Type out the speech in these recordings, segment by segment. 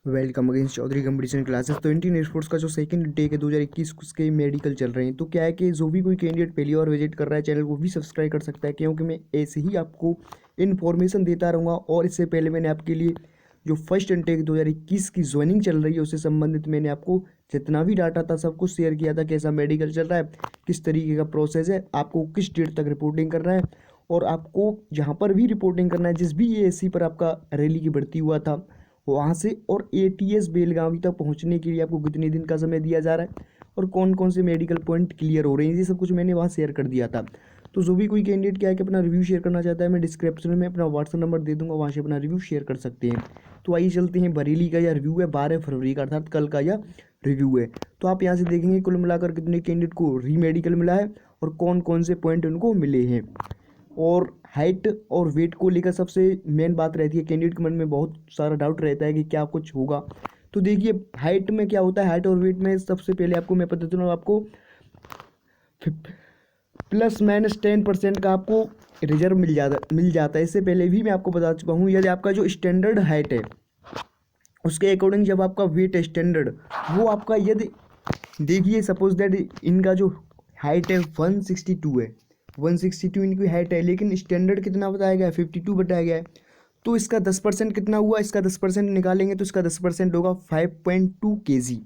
Welcome again Chaudhary competition classes. तो Indian sports का जो सेकंड डे के 2021 उसके मेडिकल चल रहे हैं। तो क्या है कि जो भी कोई कैंडिडेट पहली बार विजिट कर रहा है चैनल को भी सब्सक्राइब कर सकता है, क्योंकि मैं ऐसे ही आपको इन्फॉर्मेशन देता रहूँगा। और इससे पहले मैंने आपके लिए जो फर्स्ट इनटेक 2021 की ज्वाइनिंग चल रही है उससे संबंधित मैंने आपको जितना भी डाटा था सब कुछ शेयर किया था। कैसा मेडिकल चल रहा है, किस तरीके का प्रोसेस है, आपको किस डेट तक रिपोर्टिंग करना है, और आपको जहाँ पर भी रिपोर्टिंग करना है, जिस भी एएससी पर आपका रैली की भर्ती हुआ था वहाँ से और एटीएस बेलगावी तक पहुँचने के लिए आपको कितने दिन का समय दिया जा रहा है और कौन कौन से मेडिकल पॉइंट क्लियर हो रहे हैं, ये सब कुछ मैंने वहाँ शेयर कर दिया था। तो जो भी कोई कैंडिडेट क्या है कि अपना रिव्यू शेयर करना चाहता है, मैं डिस्क्रिप्शन में अपना व्हाट्सअप नंबर दे दूंगा, वहाँ से अपना रिव्यू शेयर कर सकते हैं। तो आइए चलते हैं, बरेली का या रिव्यू है 12 फरवरी का, अर्थात कल का या रिव्यू है। तो आप यहाँ से देखेंगे कुल मिलाकर कितने कैंडिडेट को री मेडिकल मिला है और कौन कौन से पॉइंट उनको मिले हैं। और हाइट और वेट को लेकर सबसे मेन बात रहती है, कैंडिडेट के मन में बहुत सारा डाउट रहता है कि क्या कुछ होगा। तो देखिए हाइट में क्या होता है, हाइट और वेट में सबसे पहले आपको मैं पता चलूँ, आपको +-10% का आपको रिजर्व मिल जाता है। इससे पहले भी मैं आपको बता चुका हूँ, यदि आपका जो स्टैंडर्ड हाइट है उसके अकॉर्डिंग जब आपका वेट स्टैंडर्ड वो आपका, यदि देखिए सपोज दैट इनका जो हाइट है 162 है, 162 इनकी हाइट है, लेकिन स्टैंडर्ड कितना बताया गया है, 52 बताया गया है। तो इसका 10% कितना हुआ, इसका 10% निकालेंगे तो इसका 10% होगा 5.2 kg।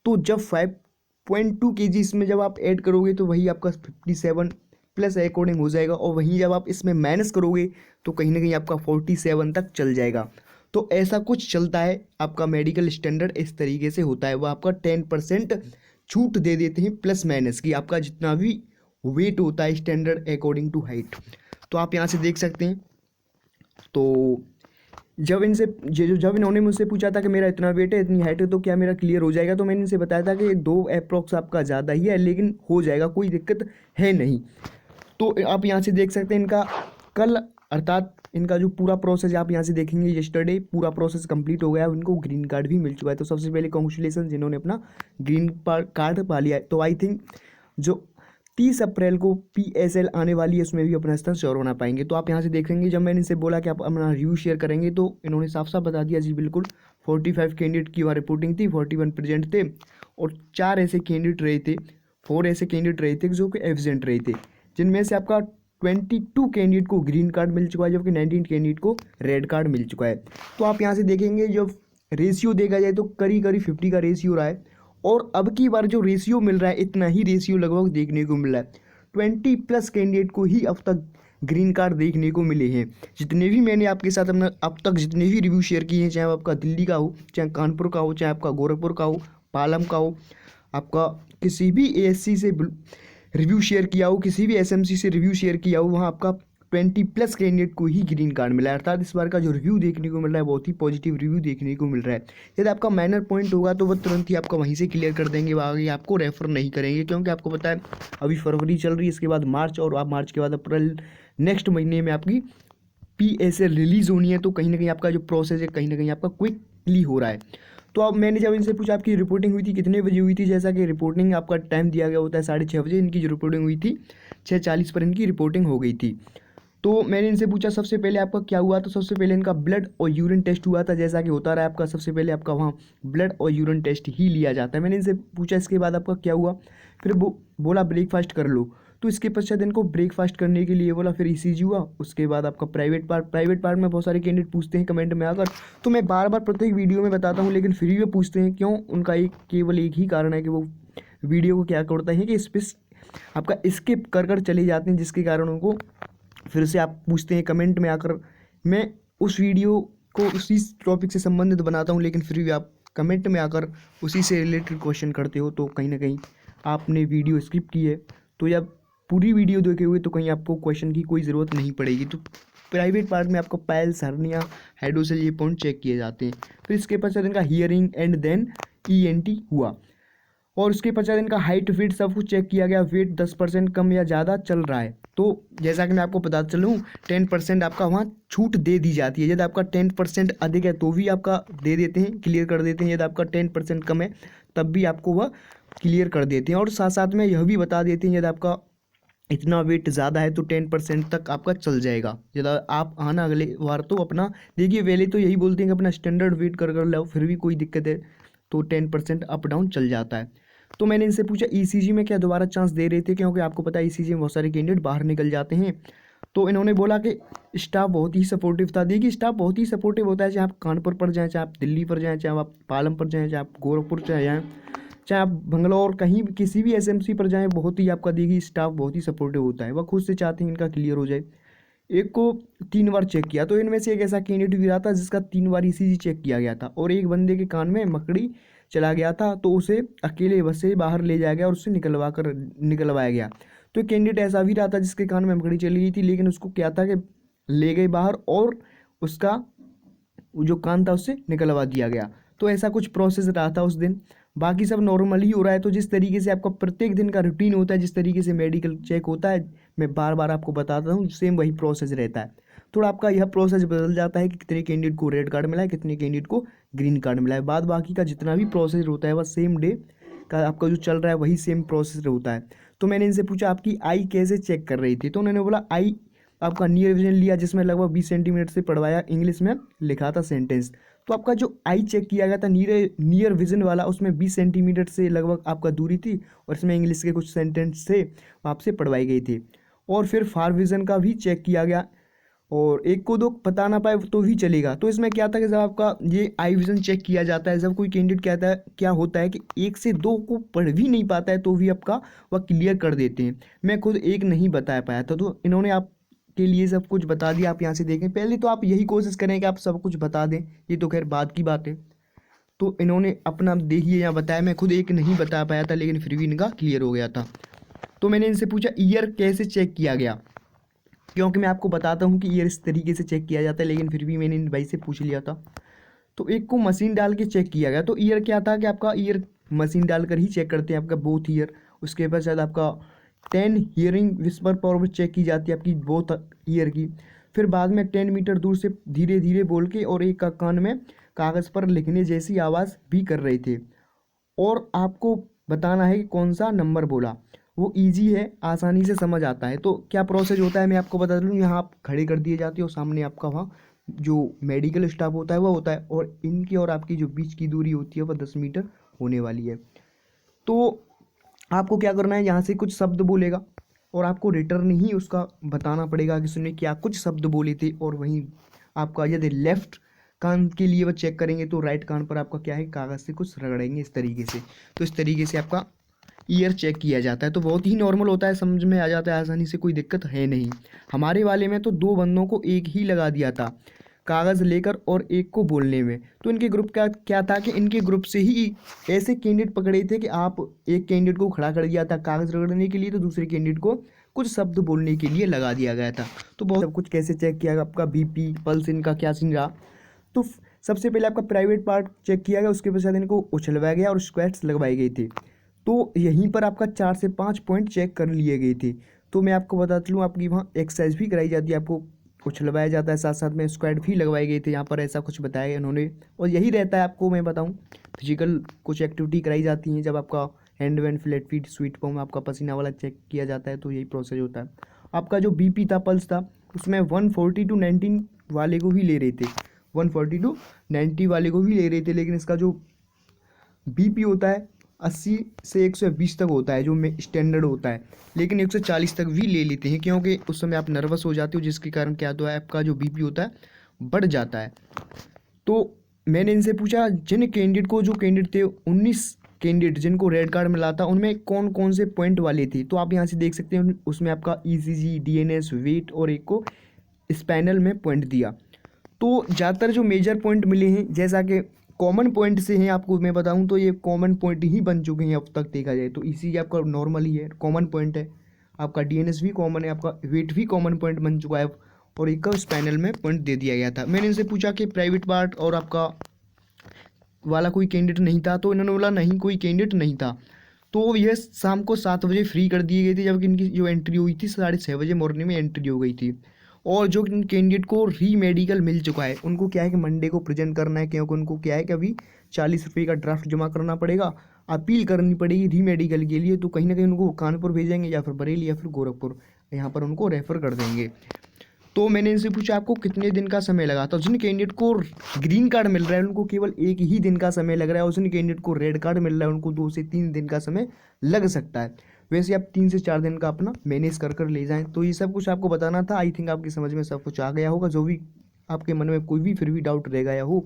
तो जब 5.2 kg इसमें जब आप ऐड करोगे तो वही आपका 57 प्लस अकॉर्डिंग हो जाएगा, और वहीं जब आप इसमें माइनस करोगे तो कहीं ना कहीं आपका 47 तक चल जाएगा। तो ऐसा कुछ चलता है आपका मेडिकल स्टैंडर्ड, इस तरीके से होता है। वो आपका 10% छूट दे देते हैं प्लस माइनस की, आपका जितना भी वेट होता है स्टैंडर्ड अकॉर्डिंग टू हाइट। तो आप यहाँ से देख सकते हैं। तो जब इन्होंने मुझसे पूछा था कि मेरा इतना वेट है, इतनी हाइट है, तो क्या मेरा क्लियर हो जाएगा, तो मैंने इनसे बताया था कि 2 अप्रॉक्स आपका ज़्यादा ही है, लेकिन हो जाएगा, कोई दिक्कत है नहीं। तो आप यहाँ से देख सकते हैं इनका कल, अर्थात इनका जो पूरा प्रोसेस आप यहाँ से देखेंगे, यस्टरडे पूरा प्रोसेस कंप्लीट हो गया है, इनको ग्रीन कार्ड भी मिल चुका है। तो सबसे पहले कॉन्ग्रेचुलेसन जिन्होंने अपना ग्रीन कार्ड पा लिया है। तो आई थिंक जो 30 अप्रैल को PSL आने वाली है उसमें भी अपना स्थान श्योर होना पाएंगे। तो आप यहाँ से देखेंगे, जब मैंने इनसे बोला कि आप अपना रिव्यू शेयर करेंगे तो इन्होंने साफ साफ बता दिया जी बिल्कुल। 45 कैंडिडेट की वहाँ रिपोर्टिंग थी, 41 प्रेजेंट थे, और 4 ऐसे कैंडिडेट रहे थे, 4 ऐसे कैंडिडेट रहे थे जो कि एब्सेंट रहे थे, जिनमें से आपका 22 कैंडिडेट को ग्रीन कार्ड मिल चुका है, जबकि 19 कैंडिडेट को रेड कार्ड मिल चुका है। तो आप यहाँ से देखेंगे जब रेशियो देखा जाए तो करीब 50 का रेशियो रहा है, और अब की बार जो रेशियो मिल रहा है इतना ही रेशियो लगभग देखने को मिल रहा है। 20+ कैंडिडेट को ही अब तक ग्रीन कार्ड देखने को मिले हैं। जितने भी मैंने आपके साथ अपना अब तक जितने भी रिव्यू शेयर किए हैं, चाहे आपका दिल्ली का हो, चाहे कानपुर का हो, चाहे आपका गोरखपुर का हो, पालम का हो, आपका किसी भी ASC से रिव्यू शेयर किया हो, किसी भी SMC से रिव्यू शेयर किया हो, वहाँ आपका 20+ कैंडिडेट को ही ग्रीन कार्ड मिला है। अर्थात इस बार का जो रिव्यू देखने को मिल रहा है बहुत ही पॉजिटिव रिव्यू देखने को मिल रहा है। यदि आपका माइनर पॉइंट होगा तो वह तुरंत ही आपका वहीं से क्लियर कर देंगे, आगे आपको रेफर नहीं करेंगे, क्योंकि आपको पता है अभी फरवरी चल रही है, इसके बाद मार्च, और आप मार्च के बाद अप्रैल, नेक्स्ट महीने में आपकी PSL रिलीज़ होनी है। तो कहीं ना कहीं आपका जो प्रोसेस है कहीं ना कहीं आपका क्विकली हो रहा है। तो अब मैंने जब इनसे पूछा आपकी रिपोर्टिंग हुई थी कितने बजे हुई थी, जैसा कि रिपोर्टिंग आपका टाइम दिया गया होता है 6:30 बजे, इनकी जो रिपोर्टिंग हुई थी 6:40 पर इनकी रिपोर्टिंग हो गई थी। तो मैंने इनसे पूछा सबसे पहले आपका क्या हुआ, तो सबसे पहले इनका ब्लड और यूरिन टेस्ट हुआ था, जैसा कि होता रहा है आपका, सबसे पहले आपका वहाँ ब्लड और यूरिन टेस्ट ही लिया जाता है। मैंने इनसे पूछा इसके बाद आपका क्या हुआ, फिर बोला ब्रेकफास्ट कर लो। तो इसके पश्चात इनको ब्रेकफास्ट करने के लिए बोला, फिर ECG हुआ, उसके बाद आपका प्राइवेट पार्ट में बहुत सारे कैंडिडेट पूछते हैं कमेंट में आकर, तो मैं बार बार प्रत्येक वीडियो में बताता हूँ, लेकिन फिर भी पूछते हैं क्यों, उनका केवल एक ही कारण है कि वो वीडियो को क्या करते हैं कि इस पर आपका स्किप कर चले जाते हैं, जिसके कारण उनको फिर से आप पूछते हैं कमेंट में आकर। मैं उस वीडियो को उसी टॉपिक से संबंधित बनाता हूँ, लेकिन फिर भी आप कमेंट में आकर उसी से रिलेटेड क्वेश्चन करते हो, तो कहीं ना कहीं आपने वीडियो स्किप की है। तो जब पूरी वीडियो देखे हुए तो कहीं आपको क्वेश्चन की कोई ज़रूरत नहीं पड़ेगी। तो प्राइवेट पार्ट में आपको पाइल्स, हर्निया, हाइड्रोसेल, ये पॉइंट चेक किए जाते हैं। फिर इसके पश्चात इनका हियरिंग एंड देन ENT हुआ, और उसके पश्चात इनका हाइट वेट सब कुछ चेक किया गया। वेट 10% कम या ज़्यादा चल रहा है, तो जैसा कि मैं आपको बता चलूँ 10% आपका वहाँ छूट दे दी जाती है। यदि आपका 10% अधिक है तो भी आपका दे देते हैं, क्लियर कर देते हैं। यदि आपका 10% कम है तब भी आपको वह क्लियर कर देते हैं, और साथ साथ में यह भी बता देते हैं यदि आपका इतना वेट ज़्यादा है तो 10% तक आपका चल जाएगा। ज़्यादा आप आना अगले बार तो अपना देखिए, पहले तो यही बोलते हैं कि अपना स्टैंडर्ड वेट कर लो, फिर भी कोई दिक्कत है तो 10% अप डाउन चल जाता है। तो मैंने इनसे पूछा ईसीजी में क्या दोबारा चांस दे रहे थे, क्योंकि आपको पता है ईसीजी में बहुत सारे कैंडिडेट बाहर निकल जाते हैं। तो इन्होंने बोला कि स्टाफ बहुत ही सपोर्टिव था। देखिए स्टाफ बहुत ही सपोर्टिव होता है, चाहे आप कानपुर पर जाएँ, चाहे आप दिल्ली पर जाएँ, चाहे आप पालम पर जाएँ, चाहे आप गोरखपुर जाएँ, चाहे आप बंगलौर कहीं भी किसी भी एसएमसी पर जाएँ, बहुत ही आपका देखिए स्टाफ बहुत ही सपोर्टिव होता है। वह खुद से चाहते हैं इनका क्लियर हो जाए। एक को 3 बार चेक किया, तो इनमें से एक ऐसा कैंडिडेट भी रहा था जिसका 3 बार ईसीजी चेक किया गया था, और एक बंदे के कान में मकड़ी चला गया था, तो उसे अकेले बस से बाहर ले जाया गया और उससे निकलवाया गया। तो एक कैंडिडेट ऐसा भी रहा था जिसके कान में मकड़ी चली गई थी, लेकिन उसको क्या था कि ले गए बाहर और उसका जो कान था उससे निकलवा दिया गया। तो ऐसा कुछ प्रोसेस रहा था उस दिन। बाकी सब नॉर्मल ही हो रहा है। तो जिस तरीके से आपका प्रत्येक दिन का रूटीन होता है, जिस तरीके से मेडिकल चेक होता है, मैं बार बार आपको बताता हूँ, सेम वही प्रोसेस रहता है। थोड़ा आपका यह प्रोसेस बदल जाता है कि कितने कैंडिडेट को रेड कार्ड मिला है, कितने कैंडिडेट को ग्रीन कार्ड मिला है। बाद बाकी का जितना भी प्रोसेस होता है वह सेम डे का आपका जो चल रहा है वही सेम प्रोसेस होता है। तो मैंने इनसे पूछा आपकी आई कैसे चेक कर रही थी, तो उन्होंने बोला आई आपका नियर विजन लिया, जिसमें लगभग 20 सेंटीमीटर से पढ़वाया, इंग्लिश में लिखा था सेंटेंस। तो आपका जो आई चेक किया गया था नियर विजन वाला, उसमें 20 सेंटीमीटर से लगभग आपका दूरी थी, और इसमें इंग्लिश के कुछ सेंटेंस से आपसे पढ़वाई गई थी। और फिर फार विजन का भी चेक किया गया, और एक को दो बता ना पाए तो भी चलेगा। तो इसमें क्या था कि जब आपका ये आई विजन चेक किया जाता है, जब कोई कैंडिडेट कहता है क्या होता है कि 1 से 2 को पढ़ भी नहीं पाता है तो भी आपका वह क्लियर कर देते हैं। मैं खुद एक नहीं बता पाया था, तो इन्होंने आप के लिए सब कुछ बता दिया। आप यहाँ से देखें, पहले तो आप यही कोशिश करें कि आप सब कुछ बता दें, ये तो खैर बाद की बात है। तो इन्होंने अपना देखिए यहाँ बताया, मैं खुद एक नहीं बता पाया था लेकिन फिर भी इनका क्लियर हो गया था। तो मैंने इनसे पूछा ईयर कैसे चेक किया गया, क्योंकि मैं आपको बताता हूँ कि ईयर इस तरीके से चेक किया जाता है, लेकिन फिर भी मैंने इन भाई से पूछ लिया था। तो एक को मशीन डाल के चेक किया गया। तो ईयर क्या था कि आपका ईयर मशीन डालकर ही चेक करते हैं, आपका बोथ ईयर। उसके बाद शायद आपका 10 हियरिंग विस्पर पावर चेक की जाती है आपकी बोथ ईयर की। फिर बाद में 10 मीटर दूर से धीरे धीरे बोल के और एक का कान में कागज़ पर लिखने जैसी आवाज़ भी कर रहे थे, और आपको बताना है कि कौन सा नंबर बोला। वो इजी है, आसानी से समझ आता है। तो क्या प्रोसेस होता है मैं आपको बता दूँ, यहाँ आप खड़े कर दिए जाते हो, सामने आपका वहाँ जो मेडिकल स्टाफ होता है वह होता है, और इनकी और आपकी जो बीच की दूरी होती है वह 10 मीटर होने वाली है। तो आपको क्या करना है, यहाँ से कुछ शब्द बोलेगा और आपको रिटर्न ही उसका बताना पड़ेगा कि उसने क्या कुछ शब्द बोले थे। और वहीं आपका यदि लेफ्ट कान के लिए वह चेक करेंगे तो राइट कान पर आपका क्या है, कागज़ से कुछ रगड़ेंगे इस तरीके से। तो इस तरीके से आपका ईयर चेक किया जाता है। तो बहुत ही नॉर्मल होता है, समझ में आ जाता है आसानी से, कोई दिक्कत है नहीं। हमारे वाले में तो 2 बंदों को एक ही लगा दिया था कागज़ लेकर और एक को बोलने में। तो इनके ग्रुप का क्या था कि इनके ग्रुप से ही ऐसे कैंडिडेट पकड़े थे कि आप एक कैंडिडेट को खड़ा कर दिया था कागज़ रगड़ने के लिए, तो दूसरे कैंडिडेट को कुछ शब्द बोलने के लिए लगा दिया गया था। तो बहुत सब कुछ कैसे चेक किया गया, आपका बीपी पल्स इनका क्या सीन रहा। तो सबसे पहले आपका प्राइवेट पार्ट चेक किया गया, उसके पश्चात इनको उछलवाया गया और स्क्वैट्स लगवाई गई थी। तो यहीं पर आपका 4 से 5 पॉइंट चेक कर लिए गए थे। तो मैं आपको बताता लूँ, आपकी वहाँ एक्सरसाइज भी कराई जाती है, आपको उछलवाया जाता है, साथ साथ में स्क्वाड भी लगवाए गए थे। यहाँ पर ऐसा कुछ बताया गया इन्होंने, और यही रहता है। आपको मैं बताऊँ, फिजिकल कुछ एक्टिविटी कराई जाती हैं, जब आपका hand wand flat feet sweet form आपका पसीना वाला चेक किया जाता है, तो यही प्रोसेस होता है। आपका जो बीपी था पल्स था, उसमें 140 to 90 वाले को भी ले रहे थे, 140 to 90 वाले को भी ले रहे थे, लेकिन इसका जो बीपी होता है 80 से 120 तक होता है जो में स्टैंडर्ड होता है, लेकिन 140 तक भी ले लेते हैं, क्योंकि उस समय आप नर्वस हो जाते हो, जिसके कारण क्या होता है आपका जो बीपी होता है बढ़ जाता है। तो मैंने इनसे पूछा जिन कैंडिडेट को, जो कैंडिडेट थे 19 कैंडिडेट जिनको रेड कार्ड मिला था, उनमें कौन कौन से पॉइंट वाले थे। तो आप यहाँ से देख सकते हैं, उसमें आपका ईसीजी, डीएनएस, वेट और एक को स्पाइनल में पॉइंट दिया। तो ज़्यादातर जो मेजर पॉइंट मिले हैं, जैसा कि कॉमन पॉइंट से हैं, आपको मैं बताऊं तो ये कॉमन पॉइंट ही बन चुके हैं अब तक देखा जाए तो। ईसीजी आपका नॉर्मल ही है, कॉमन पॉइंट है, आपका डीएनएस भी कॉमन है, आपका वेट भी कॉमन पॉइंट बन चुका है, और एक का स्पाइनल में पॉइंट दे दिया गया था। मैंने इनसे पूछा कि प्राइवेट पार्ट और आपका वाला कोई कैंडिडेट नहीं था, तो इन्होंने बोला नहीं कोई कैंडिडेट नहीं था। तो यह शाम को 7 बजे फ्री कर दिए गए थे, जबकि इनकी जो एंट्री हुई थी 6:30 बजे मॉर्निंग में एंट्री हो गई थी। और जो कैंडिडेट को री मेडिकल मिल चुका है उनको क्या है कि मंडे को प्रेजेंट करना है, क्योंकि उनको क्या है कि अभी 40 रुपये का ड्राफ्ट जमा करना पड़ेगा, अपील करनी पड़ेगी री मेडिकल के लिए। तो कहीं ना कहीं उनको कानपुर भेजेंगे या फिर बरेली या फिर गोरखपुर, यहाँ पर उनको रेफ़र कर देंगे। तो मैंने इनसे पूछा आपको कितने दिन का समय लगा, तो जिन कैंडिडेट को ग्रीन कार्ड मिल रहा है उनको केवल 1 ही दिन का समय लग रहा है, और जिन कैंडिडेट को रेड कार्ड मिल रहा है उनको 2 से 3 दिन का समय लग सकता है। वैसे आप 3 से 4 दिन का अपना मैनेज कर ले जाएं। तो ये सब कुछ आपको बताना था। आई थिंक आपकी समझ में सब कुछ आ गया होगा। जो भी आपके मन में कोई भी फिर भी डाउट रह गया हो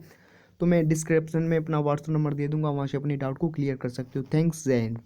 तो मैं डिस्क्रिप्शन में अपना व्हाट्सएप नंबर दे दूंगा, वहाँ से अपने डाउट को क्लियर कर सकते हो। थैंक्स, जय हिंद।